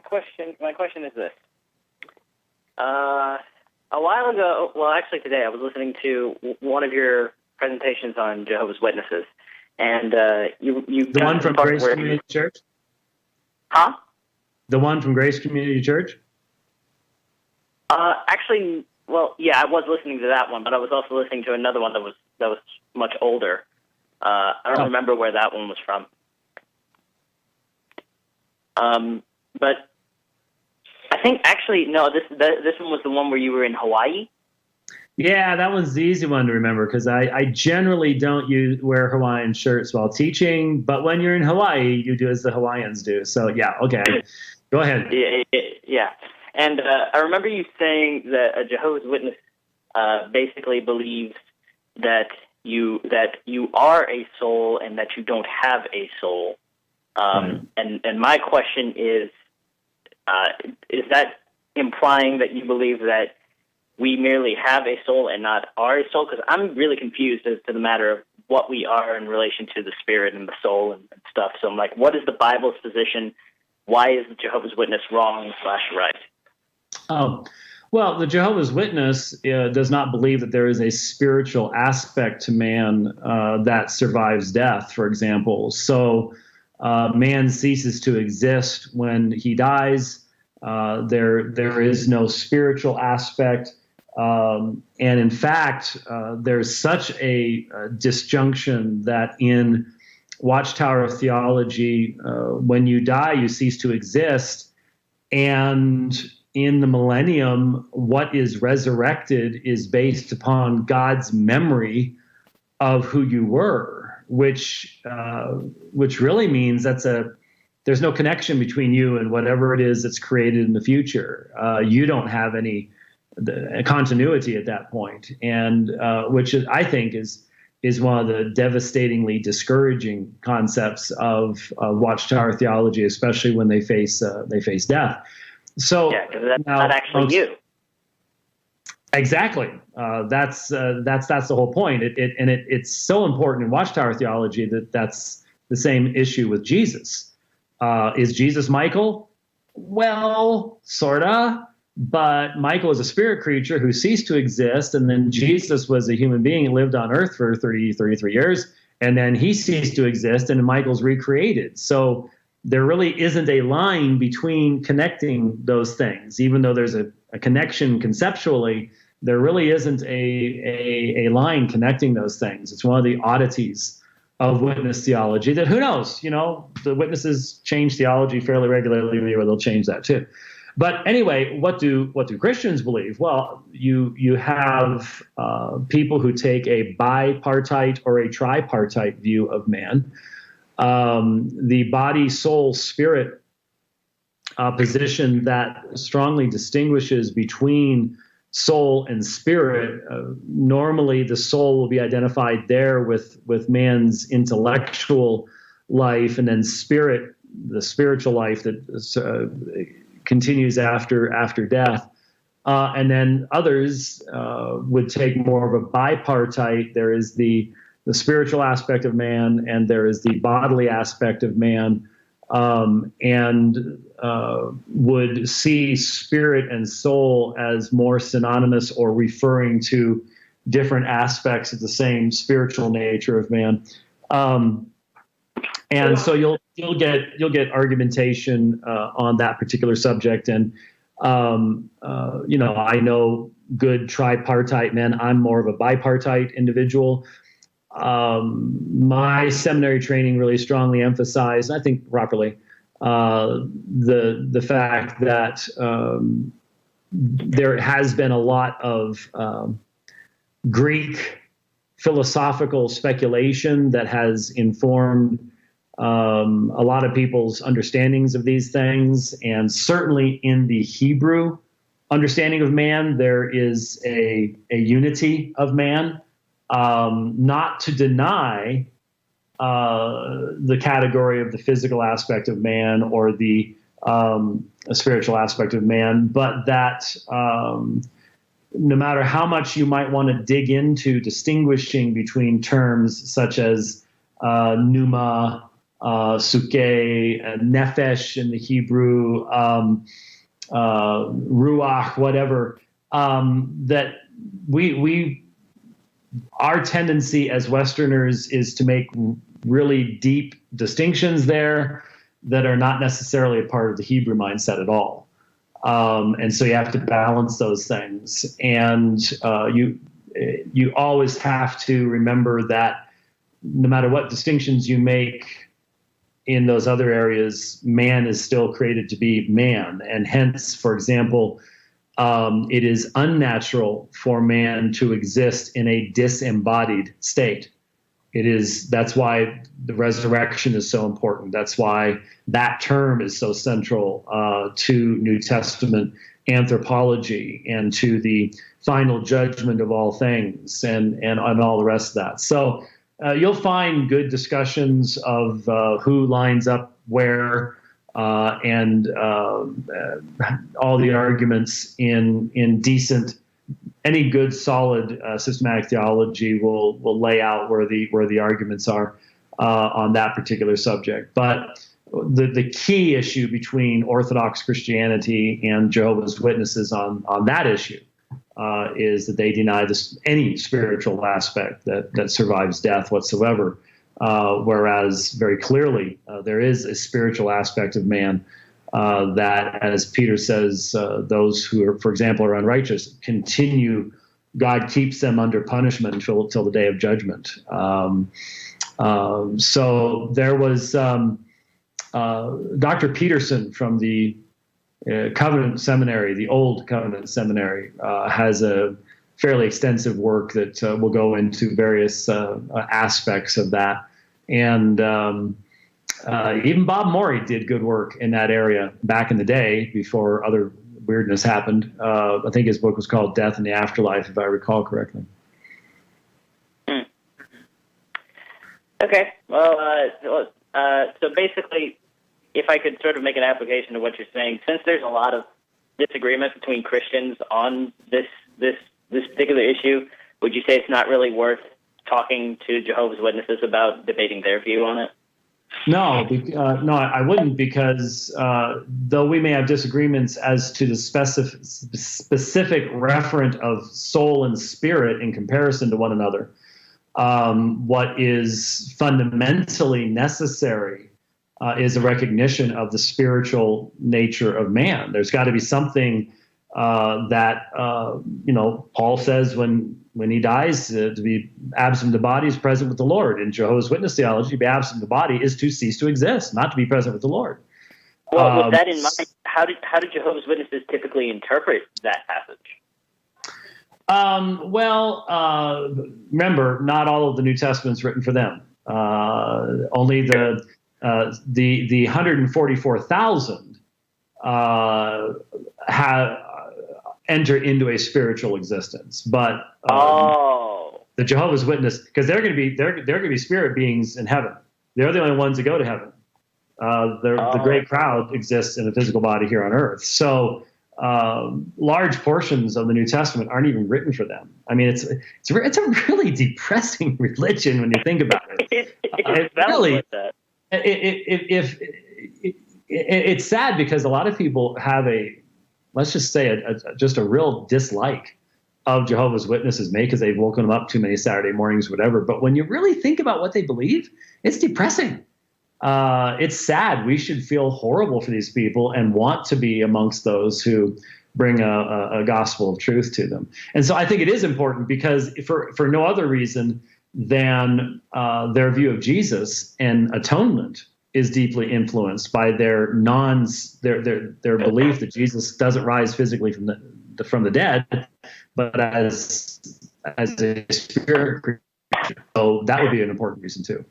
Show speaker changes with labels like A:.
A: question is this. A while ago, well, actually today, I was listening to one of your presentations on Jehovah's Witnesses, and you
B: the one from Grace Community Church?
A: Huh?
B: The one from Grace Community Church?
A: Actually, well, yeah, I was listening to that one, but I was also listening to another one that was much older. I don't remember where that one was from. But I think actually no, this one was the one where you were in Hawaii.
B: Yeah, that one's the easy one to remember because I generally don't wear Hawaiian shirts while teaching, but when you're in Hawaii, you do as the Hawaiians do. So yeah, okay, go ahead.
A: Yeah. And I remember you saying that a Jehovah's Witness basically believes that you are a soul and that you don't have a soul. And my question is that implying that you believe that we merely have a soul and not are a soul? Because I'm really confused as to the matter of what we are in relation to the spirit and the soul and stuff. So I'm like, what is the Bible's position? Why is the Jehovah's Witness wrong/right?
B: Oh, well, the Jehovah's Witness does not believe that there is a spiritual aspect to man that survives death, for example. So man ceases to exist when he dies. There is no spiritual aspect. And in fact, there's such a disjunction that in Watchtower of Theology, when you die, you cease to exist. And in the millennium, what is resurrected is based upon God's memory of who you were, which really means there's no connection between you and whatever it is that's created in the future. You don't have any continuity at that point, and which I think is one of the devastatingly discouraging concepts of Watchtower theology, especially when they face death. So
A: yeah, because that's not actually you.
B: Exactly. That's the whole point. It's so important in Watchtower theology that's the same issue with Jesus. Is Jesus Michael? Well, sorta. But Michael is a spirit creature who ceased to exist, and then Jesus was a human being and lived on earth for 33 years, and then he ceased to exist, and Michael's recreated. So there really isn't a line between connecting those things. Even though there's a connection conceptually, there really isn't a line connecting those things. It's one of the oddities of witness theology that, who knows, the witnesses change theology fairly regularly, or they'll change that too. But anyway, what do Christians believe? Well, you have people who take a bipartite or a tripartite view of man. The body, soul, spirit position that strongly distinguishes between soul and spirit. Normally, the soul will be identified there with man's intellectual life, and then spirit, the spiritual life that continues after death. And then others would take more of a bipartite. There is the spiritual aspect of man, and there is the bodily aspect of man, and would see spirit and soul as more synonymous or referring to different aspects of the same spiritual nature of man. And so you'll get argumentation on that particular subject. And I know good tripartite men. I'm more of a bipartite individual. My seminary training really strongly emphasized, I think properly, the fact that there has been a lot of Greek philosophical speculation that has informed a lot of people's understandings of these things. And certainly in the Hebrew understanding of man, there is a unity of man, not to deny the category of the physical aspect of man or the spiritual aspect of man, but that no matter how much you might want to dig into distinguishing between terms such as pneuma, suke, nefesh in the Hebrew, ruach, whatever, that our tendency as Westerners is to make really deep distinctions there that are not necessarily a part of the Hebrew mindset at all. And so you have to balance those things. And you always have to remember that no matter what distinctions you make in those other areas, man is still created to be man. And hence, for example, it is unnatural for man to exist in a disembodied state. That's why the resurrection is so important. That's why that term is so central to New Testament anthropology and to the final judgment of all things and all the rest of that. So you'll find good discussions of who lines up where, and all the arguments in decent, any good, solid systematic theology will lay out where the arguments are on that particular subject. But the key issue between Orthodox Christianity and Jehovah's Witnesses on that issue is that they deny any spiritual aspect that survives death whatsoever. Whereas very clearly there is a spiritual aspect of man that, as Peter says, those who are, for example, are unrighteous God keeps them under punishment until the day of judgment. So there was Dr. Peterson from the Covenant Seminary, the old Covenant Seminary, has a fairly extensive work that will go into various aspects of that. And even Bob Morey did good work in that area back in the day before other weirdness happened. I think his book was called Death and the Afterlife, if I recall correctly.
A: Okay. Well, so basically, if I could sort of make an application to what you're saying, since there's a lot of disagreement between Christians on this particular issue, would you say it's not really worth talking to Jehovah's Witnesses about debating their view on it?
B: No, I wouldn't, because though we may have disagreements as to the specific referent of soul and spirit in comparison to one another, what is fundamentally necessary is a recognition of the spiritual nature of man. There's got to be something that Paul says when he dies, to be absent of the body is present with the Lord. In Jehovah's Witness theology, to be absent of the body is to cease to exist, not to be present with the Lord.
A: Well, with that in mind, how did Jehovah's Witnesses typically interpret that passage?
B: Remember, not all of the New Testament's written for them. Only the 144,000 have enter into a spiritual existence, but the Jehovah's Witness, because they're going to be spirit beings in heaven. They're the only ones that go to heaven. The great crowd exists in a physical body here on earth. So large portions of the New Testament aren't even written for them. I mean, it's a really depressing religion when you think about it. It's sad because a lot of people have let's just say just a real dislike of Jehovah's Witnesses, maybe because they've woken them up too many Saturday mornings, whatever. But when you really think about what they believe, it's depressing. It's sad. We should feel horrible for these people and want to be amongst those who bring a gospel of truth to them. And so I think it is important because for no other reason than their view of Jesus and atonement is deeply influenced by their belief that Jesus doesn't rise physically from the dead, but as a spirit creature. So that would be an important reason too.